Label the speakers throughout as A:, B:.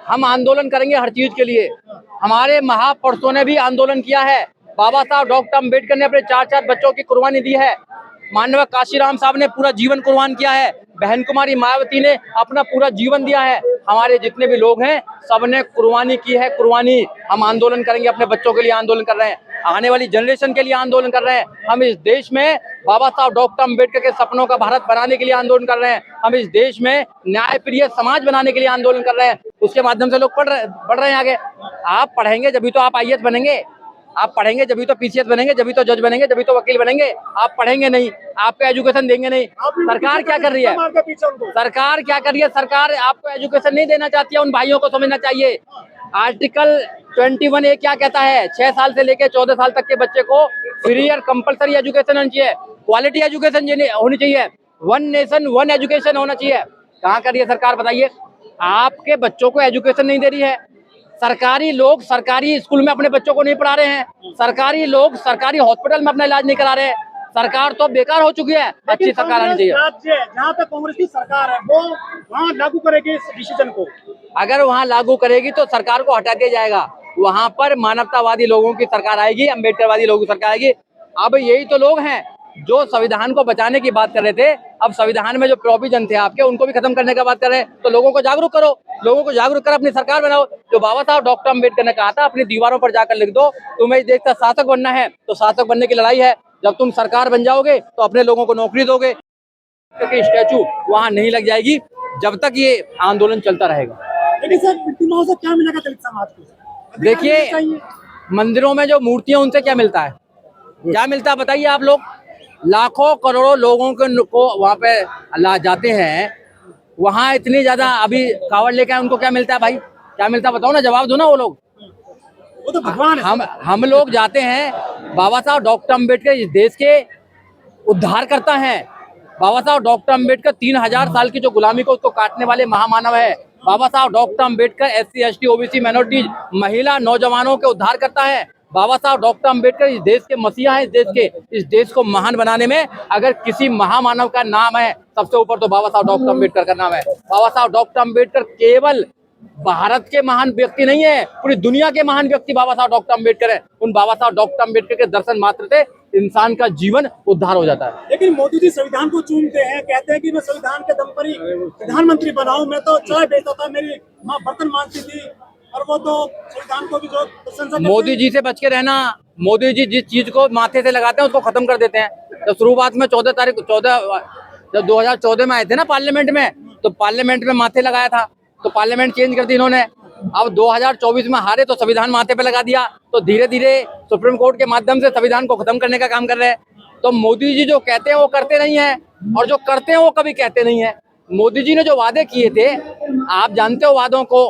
A: हम आंदोलन करेंगे हर चीज के लिए। हमारे महापुरुषों ने भी आंदोलन किया है। बाबा साहब डॉक्टर अम्बेडकर ने अपने 4-4 बच्चों की कुर्बानी दी है। माननीय काशीराम साहब ने पूरा जीवन कुर्बान किया है। बहन कुमारी मायावती ने अपना पूरा जीवन दिया है। हमारे जितने भी लोग हैं सबने कुर्बानी की है। कुर्बानी हम आंदोलन करेंगे, अपने बच्चों के लिए आंदोलन कर रहे हैं, आने वाली जनरेशन के लिए आंदोलन कर रहे हैं। हम इस देश में बाबा साहब डॉक्टर अम्बेडकर के सपनों का भारत बनाने के लिए आंदोलन कर रहे हैं। हम इस देश में न्याय प्रिय समाज बनाने के लिए आंदोलन कर रहे हैं। उसके माध्यम से लोग बढ़ रहे हैं आगे। आप पढ़ेंगे जब तो आप IAS बनेंगे, आप पढ़ेंगे जब तो PCS बनेंगे, जब तो जज बनेंगे, जब तो वकील बनेंगे। आप पढ़ेंगे नहीं, आपको एजुकेशन देंगे नहीं। सरकार क्या कर रही है? सरकार क्या कर रही है? सरकार आपको एजुकेशन नहीं देना चाहती है। उन भाइयों को समझना चाहिए। आर्टिकल 21A क्या कहता है? 6 साल से लेकर 14 साल तक के बच्चे को फ्री और कंपलसरी एजुकेशन होनी चाहिए, क्वालिटी एजुकेशन होनी चाहिए, वन नेशन वन एजुकेशन होना चाहिए। कहाँ कर रही है सरकार बताइए? आपके बच्चों को एजुकेशन नहीं दे रही है। सरकारी लोग सरकारी स्कूल में अपने बच्चों को नहीं पढ़ा रहे हैं। सरकारी लोग सरकारी हॉस्पिटल में अपना इलाज नहीं करा रहे हैं। सरकार तो बेकार हो चुकी है। अच्छी सरकार आनी चाहिए।
B: राज्य जहाँ पे कांग्रेस की सरकार है वो वहाँ लागू करेगी इस डिसीजन को।
A: अगर वहाँ लागू करेगी तो सरकार को हटा दिया जाएगा। वहाँ पर मानवतावादी लोगों की सरकार आएगी, अम्बेडकरवादी लोगों की सरकार आएगी। अब यही तो लोग हैं जो संविधान को बचाने की बात कर रहे थे। अब संविधान में जो प्रोविजन थे आपके, उनको भी खत्म करने का बात कर रहे हैं। तो लोगों को जागरूक करो, लोगों को जागरूक कर अपनी सरकार बनाओ। जो बाबा साहब डॉक्टर अम्बेडकर ने कहा था, अपनी दीवारों पर जाकर लिख दो, तुम्हें इस देश का शासक बनना है तो शासक बनने की लड़ाई है। जब तुम सरकार बन जाओगे तो अपने लोगों को नौकरी दोगे। क्योंकि स्टैचू वहाँ नहीं लग जाएगी जब तक ये आंदोलन चलता रहेगा।
B: लेकिन सर प्रतिमाओं से क्या मिलेगा दलित समाज को?
A: देखिए, मंदिरों में जो मूर्तियां उनसे क्या मिलता है? क्या मिलता है बताइए आप लोग? लाखों करोड़ों लोगों को वहाँ पे ला जाते हैं। वहाँ इतनी ज्यादा अभी कावड़ लेके आए, उनको क्या मिलता है भाई? क्या मिलता है बताओ ना, जवाब दो ना। वो लोग,
B: वो तो भगवान है।
A: हम लोग जाते हैं। बाबा साहब डॉक्टर अम्बेडकर इस देश के उद्धार करता है। बाबा साहब डॉक्टर अम्बेडकर 3000 साल की जो गुलामी को उसको काटने वाले महामानव है। बाबा साहब doctor Ambedkar SC ST OBC minorities, महिला, नौजवानों के उद्धार करता है। बाबा साहब डॉक्टर अम्बेडकर इस देश के मसीहा हैं। इस देश को महान बनाने में अगर किसी महामानव का नाम है सबसे ऊपर तो बाबा साहब डॉक्टर अम्बेडकर का नाम है। बाबा साहब डॉक्टर अम्बेडकर केवल भारत के महान व्यक्ति नहीं है, पूरी दुनिया के महान व्यक्ति बाबा साहब डॉक्टर अम्बेडकर है। उन बाबा साहब डॉक्टर अम्बेडकर के दर्शन मात्र से इंसान का जीवन उद्धार हो जाता है।
B: लेकिन मोदी जी संविधान को चूमते हैं, कहते हैं कि मैं संविधान के दम पर ही प्रधानमंत्री बना हूं। मैं तो चाय बेचता था, मेरी माँ बर्तन मांजती थी, और वो तो संविधान को भी जो प्रशंसा।
A: मोदी जी से बच के रहना। मोदी जी जिस चीज को माथे से लगाते हैं उसको खत्म कर देते हैं। तो शुरुआत में 14 जब 2014 में आए थे ना पार्लियामेंट में, तो पार्लियामेंट में माथे लगाया था, तो पार्लियामेंट चेंज कर दी इन्होंने। अब 2024 में हारे तो संविधान माथे पे लगा दिया। तो धीरे धीरे सुप्रीम कोर्ट के माध्यम से संविधान को खत्म करने का काम कर रहे हैं। तो मोदी जी जो कहते हैं वो करते नहीं है, और जो करते हैं वो कभी कहते नहीं है। मोदी जी ने जो वादे किए थे, आप जानते हो वादों को।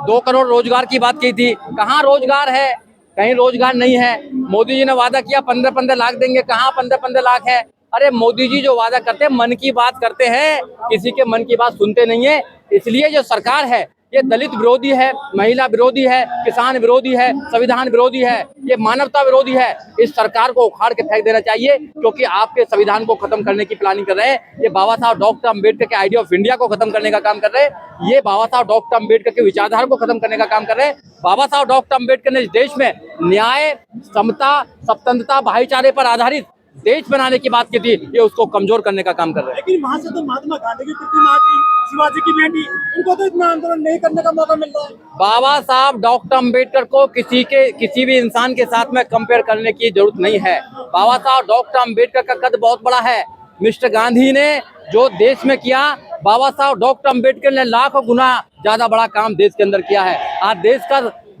A: 2 करोड़ रोजगार की बात की थी, कहाँ रोजगार है? कहीं रोजगार नहीं है। मोदी जी ने वादा किया 15-15 लाख देंगे, कहाँ 15-15 लाख है? अरे मोदी जी जो वादा करते हैं मन की बात करते हैं, किसी के मन की बात सुनते नहीं है। इसलिए जो सरकार है ये दलित विरोधी है, महिला विरोधी है, किसान विरोधी है, संविधान विरोधी है, ये मानवता विरोधी है। इस सरकार को उखाड़ के फेंक देना चाहिए, क्योंकि आपके संविधान को खत्म करने की प्लानिंग कर रहे हैं। ये बाबा साहब डॉक्टर अम्बेडकर के आइडिया ऑफ इंडिया को खत्म करने का काम कर रहे हैं। ये बाबा साहब डॉक्टर अम्बेडकर के विचारधारा को खत्म करने का काम कर रहे हैं। बाबा साहब डॉक्टर अम्बेडकर ने इस देश में न्याय, समता, स्वतंत्रता, भाईचारे पर आधारित देश बनाने की बात की थी, ये उसको कमजोर करने का काम कर रहे हैं।
B: लेकिन वहाँ से तो महात्मा गांधी की प्रतिमा थी, शिवाजी की बेटी, उनको तो इतना आंदोलन नहीं करने का मौका मिल रहा है।
A: बाबा साहब डॉक्टर अम्बेडकर को किसी भी इंसान के साथ में कंपेयर करने की जरूरत नहीं है। बाबा साहब डॉक्टर अम्बेडकर का कद बहुत बड़ा है। मिस्टर गांधी ने जो देश में किया, बाबा साहब डॉक्टर अम्बेडकर ने लाखों गुना ज्यादा बड़ा काम देश के अंदर किया है। आज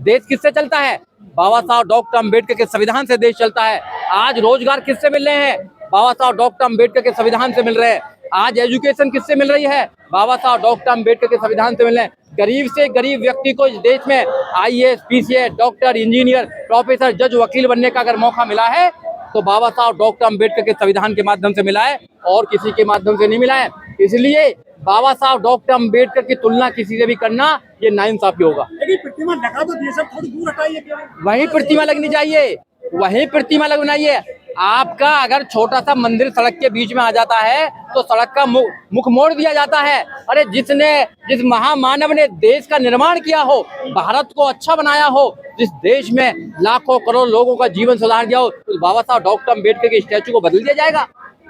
A: देश किससे चलता है? बाबा साहब डॉक्टर अम्बेडकर के संविधान से देश चलता है। आज रोजगार किससे मिल रहे हैं? बाबा साहब डॉक्टर अम्बेडकर के संविधान से मिल रहे हैं। आज एजुकेशन किससे मिल रही है? बाबा साहब डॉक्टर अम्बेडकर के संविधान से मिल रहे हैं। गरीब से गरीब व्यक्ति को इस देश में IAS, PCS, doctor, engineer, professor, जज, वकील बनने का अगर मौका मिला है तो बाबा साहब डॉक्टर अम्बेडकर के संविधान के माध्यम से मिला है, और किसी के माध्यम से नहीं मिला है। इसलिए बाबा साहब डॉक्टर अम्बेडकर की तुलना किसी से भी करना ये नाइंसाफी होगा।
B: लेकिन प्रतिमा लगा तो दिए, सब थोड़ी दूर हटाइए।
A: वही प्रतिमा लगनी चाहिए, वही प्रतिमा लगना चाहिए। आपका अगर छोटा सा मंदिर सड़क के बीच में आ जाता है तो सड़क का मुख मोड़ दिया जाता है। अरे जिस महामानव ने देश का निर्माण किया हो, भारत को अच्छा बनाया हो, जिस देश में लाखों करोड़ लोगों का जीवन सुधार दिया हो, उस बाबा साहब डॉक्टर अम्बेडकर के स्टैचू को बदल दिया जाएगा?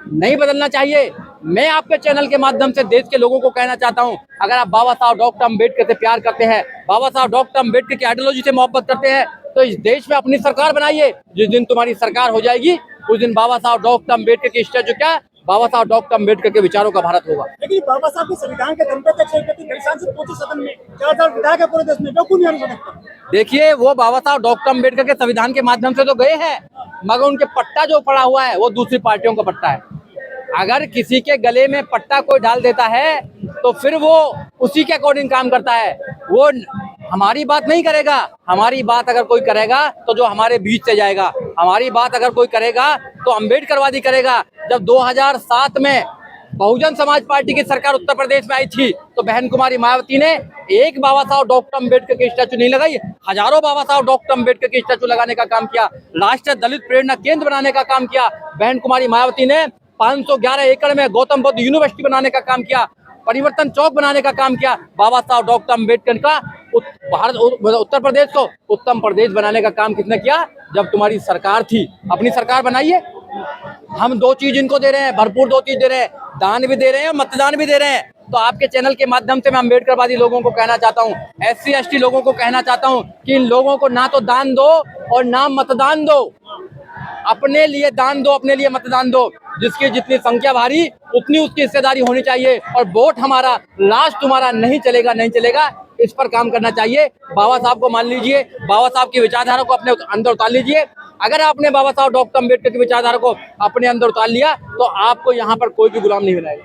A: नहीं बदलना चाहिए। मैं आपके चैनल के माध्यम से देश के लोगों को कहना चाहता हूं, अगर आप बाबा साहब डॉक्टर अम्बेडकर से प्यार करते हैं, बाबा साहब डॉक्टर अम्बेडकर की आइडियोलॉजी से मोहब्बत करते हैं, तो इस देश में अपनी सरकार बनाइए। जिस दिन तुम्हारी सरकार हो जाएगी उस दिन बाबा साहब डॉक्टर अम्बेडकर की स्टैचू क्या, बाबा साहब डॉक्टर अम्बेडकर के विचारों का भारत होगा।
B: लेकिन बाबा साहब के संविधान के दम पे तक सांसद पहुंचे सदन में, 4,000 विधायक है पूरे देश में, क्यों नहीं आने सकता?
A: देखिए, वो बाबा साहब डॉक्टर अम्बेडकर के संविधान के माध्यम से तो गए हैं, मगर उनके पट्टा जो पड़ा हुआ है वो दूसरी पार्टियों का पट्टा है। अगर किसी के गले में पट्टा कोई डाल देता है तो फिर वो उसी के अकॉर्डिंग काम करता है, वो हमारी बात नहीं करेगा। हमारी बात अगर कोई करेगा तो जो हमारे बीच से जाएगा, हमारी बात अगर कोई करेगा तो अम्बेडकरवादी करेगा। जब 2007 में बहुजन समाज पार्टी की सरकार उत्तर प्रदेश में आई थी तो बहन कुमारी मायावती ने एक बाबा साहब डॉक्टर अम्बेडकर की स्टैचू नहीं लगाई, हजारों बाबा साहब डॉक्टर अम्बेडकर की स्टैचू लगाने का काम किया। राष्ट्रीय दलित प्रेरणा केंद्र बनाने का काम किया। बहन कुमारी मायावती ने 511 एकड़ में गौतम बुद्ध यूनिवर्सिटी बनाने का काम किया, परिवर्तन चौक बनाने का काम किया। बाबा साहब डॉक्टर अम्बेडकर का उत्तर प्रदेश को उत्तम प्रदेश बनाने का काम किसने किया? जब तुम्हारी सरकार थी। अपनी सरकार बनाइए। हम दो चीज इनको दे रहे हैं, भरपूर दो चीज दे रहे हैं, दान भी दे रहे हैं, मतदान भी दे रहे हैं। तो आपके चैनल के माध्यम से मैं अम्बेडकरवादी लोगों को कहना चाहता हूँ, SC ST लोगों को कहना चाहता हूँ कि इन लोगों को ना तो दान दो और ना मतदान दो। अपने लिए दान दो, अपने लिए मतदान दो। जिसकी जितनी संख्या भारी उतनी उसकी हिस्सेदारी होनी चाहिए। और वोट हमारा, लास्ट तुम्हारा नहीं चलेगा, नहीं चलेगा, इस पर काम करना चाहिए। बाबा साहब को मान लीजिए, बाबा साहब की विचारधारा को अपने अंदर उतार लीजिए। अगर आपने बाबा साहब डॉक्टर अम्बेडकर की विचारधारा को अपने अंदर उतार लिया तो आपको यहाँ पर कोई भी गुलाम नहीं बनाएगा,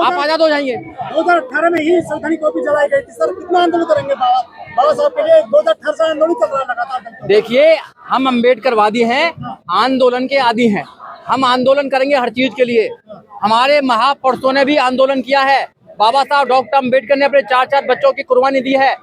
A: आप आजाद हो जाएंगे।
B: 2018 में ही संविधान कॉपी जलाई गई थी सर, कितना आंदोलन करेंगे बाबा साहब के लिए? 2018 से आंदोलन चल रहा है लगातार।
A: देखिए, हम अम्बेडकरवादी हैं, आंदोलन के आदी हैं। हम आंदोलन करेंगे हर चीज के लिए। हमारे महापुरुषों ने भी आंदोलन किया है। बाबा साहब डॉक्टर अम्बेडकर ने अपने 4-4 बच्चों की कुर्बानी दी है।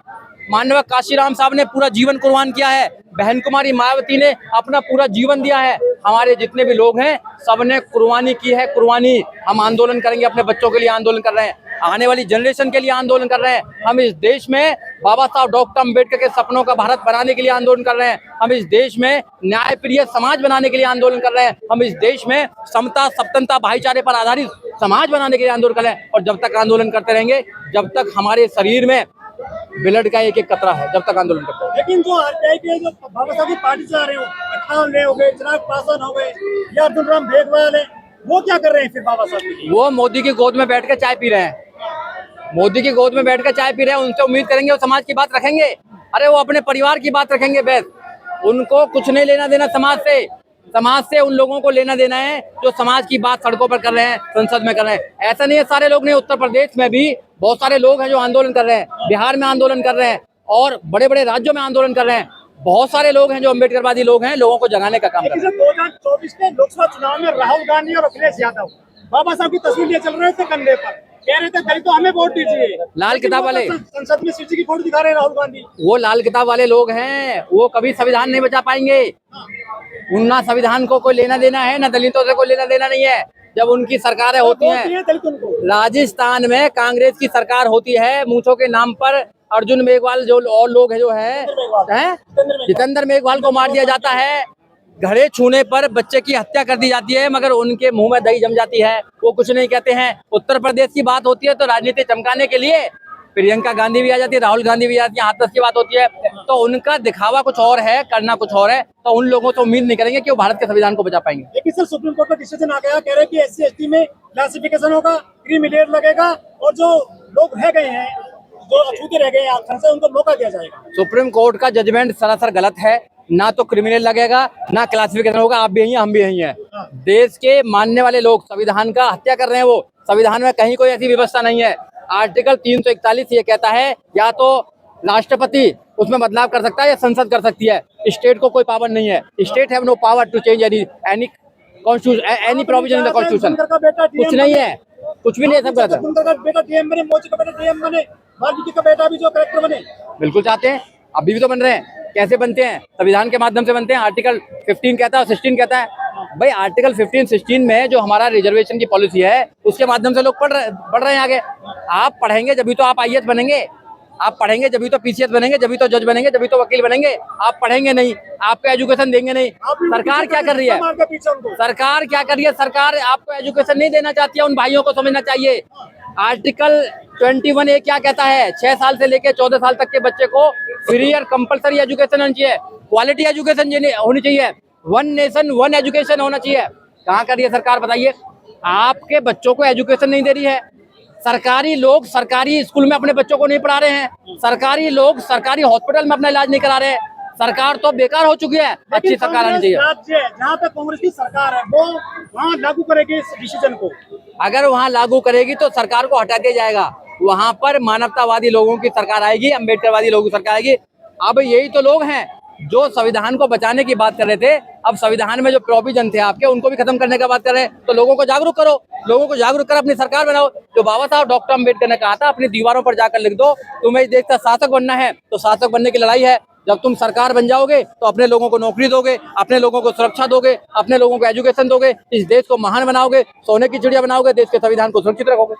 A: माननीय काशीराम साहब ने पूरा जीवन कुर्बान किया है। बहन कुमारी मायावती ने अपना पूरा जीवन दिया है। हमारे जितने भी लोग हैं सबने कुर्बानी की है, कुर्बानी। हम आंदोलन करेंगे, अपने बच्चों के लिए आंदोलन कर रहे हैं, आने वाली जनरेशन के लिए आंदोलन कर रहे हैं। हम इस देश में बाबा साहब डॉक्टर अम्बेडकर के सपनों का भारत बनाने के लिए आंदोलन कर रहे हैं। हम इस देश में न्यायप्रिय समाज बनाने के लिए आंदोलन कर रहे हैं। हम इस देश में समता, सप्तनता, भाईचारे पर आधारित समाज बनाने के लिए आंदोलन कर रहे हैं। और जब तक आंदोलन करते रहेंगे, जब तक हमारे शरीर में ब्लड का एक एक कतरा है, जब तक आंदोलन करते हैं।
B: लेकिन जो RTI के जो बाबा साहब की पार्टी चला रहे हो, 58 हो गए, चिराग पासवान हो गए या अर्जुन राम मेघवाल है, वो क्या कर रहे हैं फिर बाबा साहब के लिए?
A: वो मोदी की गोद में बैठ कर चाय पी रहे हैं। मोदी की गोद में बैठकर चाय पी रहे हैं। उनसे उम्मीद करेंगे वो समाज की बात रखेंगे? अरे वो अपने परिवार की बात रखेंगे बस। उनको कुछ नहीं लेना देना समाज से। समाज से उन लोगों को लेना देना है जो समाज की बात सड़कों पर कर रहे हैं, संसद में कर रहे हैं। ऐसा नहीं है सारे लोग नहीं, उत्तर प्रदेश में भी बहुत सारे लोग हैं जो आंदोलन कर रहे हैं, बिहार में आंदोलन कर रहे हैं और बड़े बड़े राज्यों में आंदोलन कर रहे हैं। बहुत सारे लोग हैं जो अम्बेडकरवादी लोग हैं, लोगों को जगाने का काम कर रहे हैं।
B: 2024 के लोकसभा चुनाव में राहुल गांधी और अखिलेश यादव बाबा साहब की तस्वीर लिए चल रहे थे कंधे पर, कह रहे थे दलितों हमें वोट दीजिए।
A: लाल किताब वाले
B: संसद में शिव जी की फोटो दिखा रहे हैं राहुल गांधी।
A: वो लाल किताब वाले लोग हैं, वो कभी संविधान नहीं बचा पाएंगे। उनका संविधान को कोई लेना देना है, ना दलितों से कोई लेना देना नहीं है। जब उनकी सरकारें होती हैं, राजस्थान में कांग्रेस की सरकार होती है, मूंछों के नाम पर अर्जुन मेघवाल जो और लोग हैं जो है जितेंद्र मेघवाल को मार दिया जाता है। घड़े छूने पर बच्चे की हत्या कर दी जाती है, मगर उनके मुंह में दही जम जाती है, वो कुछ नहीं कहते हैं। उत्तर प्रदेश की बात होती है तो राजनीति चमकाने के लिए प्रियंका गांधी भी आ जाती है, राहुल गांधी भी आ जाती है। हाथरस की बात होती है तो उनका दिखावा कुछ और है, करना कुछ और है। तो उन लोगों से उम्मीद नहीं करेंगे कि वो भारत के संविधान को बचा पाएंगे।
B: लेकिन सर सुप्रीम कोर्ट का डिसीजन आ गया, कह रहे हैं कि SC ST में क्लासिफिकेशन होगा, क्रीमी लेयर लगेगा और जो लोग रह गए हैं, जो अछूते रह गए हैं से उनको मौका दिया जाएगा।
A: सुप्रीम कोर्ट का जजमेंट सरासर गलत है। ना तो क्रिमिनल लगेगा, ना क्लासिफिकेशन होगा। आप भी यही हैं, हम भी यही हैं। देश के मानने वाले लोग संविधान का हत्या कर रहे हैं। वो संविधान में कहीं कोई ऐसी व्यवस्था नहीं है। आर्टिकल 341 ये कहता है या तो राष्ट्रपति उसमें बदलाव कर सकता है या संसद कर सकती है। स्टेट को कोई पावर नहीं है। State have no power to change any constitution, any provision in the constitution. कुछ नहीं है, कुछ भी नहीं है, सब गलत है।
B: बेटा DM बने, मोदी का बेटा DM बने, वाल्मीकि का बेटा भी जो कलेक्टर बने,
A: बिल्कुल चाहते हैं, अभी भी तो बन रहे हैं। कैसे बनते हैं? संविधान के माध्यम से बनते हैं। आर्टिकल 15 कहता है, 16 कहता है। भाई आर्टिकल 15-16 में जो हमारा रिजर्वेशन की पॉलिसी है उसके माध्यम से लोग बढ़ रहे हैं आगे। आप पढ़ेंगे जब तो आप आईएएस बनेंगे, आप पढ़ेंगे जब तो पीसीएस बनेंगे, जब तो जज बनेंगे, जब तो वकील बनेंगे। आप पढ़ेंगे नहीं, आपको एजुकेशन देंगे नहीं। सरकार क्या कर रही है? सरकार क्या कर रही है? सरकार आपको एजुकेशन नहीं देना चाहती है। उन भाइयों को समझना चाहिए आर्टिकल 21A क्या कहता है। 6 साल से लेकर 14 साल तक के बच्चे को फ्री और कंपलसरी एजुकेशन होनी चाहिए, क्वालिटी एजुकेशन होनी चाहिए, वन नेशन वन एजुकेशन होना चाहिए। कहाँ कर रही है सरकार बताइए? आपके बच्चों को एजुकेशन नहीं दे रही है। सरकारी लोग सरकारी स्कूल में अपने बच्चों को नहीं पढ़ा रहे हैं, सरकारी लोग सरकारी हॉस्पिटल में अपना इलाज नहीं करा रहे हैं। सरकार तो बेकार हो चुकी है, अच्छी सरकार आनी चाहिए।
B: राज्य जहाँ पे कांग्रेस की सरकार है वो वहाँ लागू करेगी इस डिसीजन को।
A: अगर वहाँ लागू करेगी तो सरकार को हटा दिया जाएगा। वहाँ पर मानवतावादी लोगों की सरकार आएगी, अम्बेडकरवादी लोगों की सरकार आएगी। अब यही तो लोग हैं जो संविधान को बचाने की बात कर रहे थे, अब संविधान में जो प्रोविजन थे आपके उनको भी खत्म करने का बात कर रहे हैं। तो लोगों को जागरूक करो, लोगों को जागरूक कर अपनी सरकार बनाओ। जो बाबा साहब डॉक्टर अम्बेडकर ने कहा था अपनी दीवारों पर जाकर लिख दो, तुम्हें इस देश का शासक बनना है तो शासक बनने की लड़ाई है। जब तुम सरकार बन जाओगे तो अपने लोगों को नौकरी दोगे, अपने लोगों को सुरक्षा दोगे, अपने लोगों को एजुकेशन दोगे, इस देश को महान बनाओगे, सोने की चिड़िया बनाओगे, देश के संविधान को सुरक्षित रखोगे।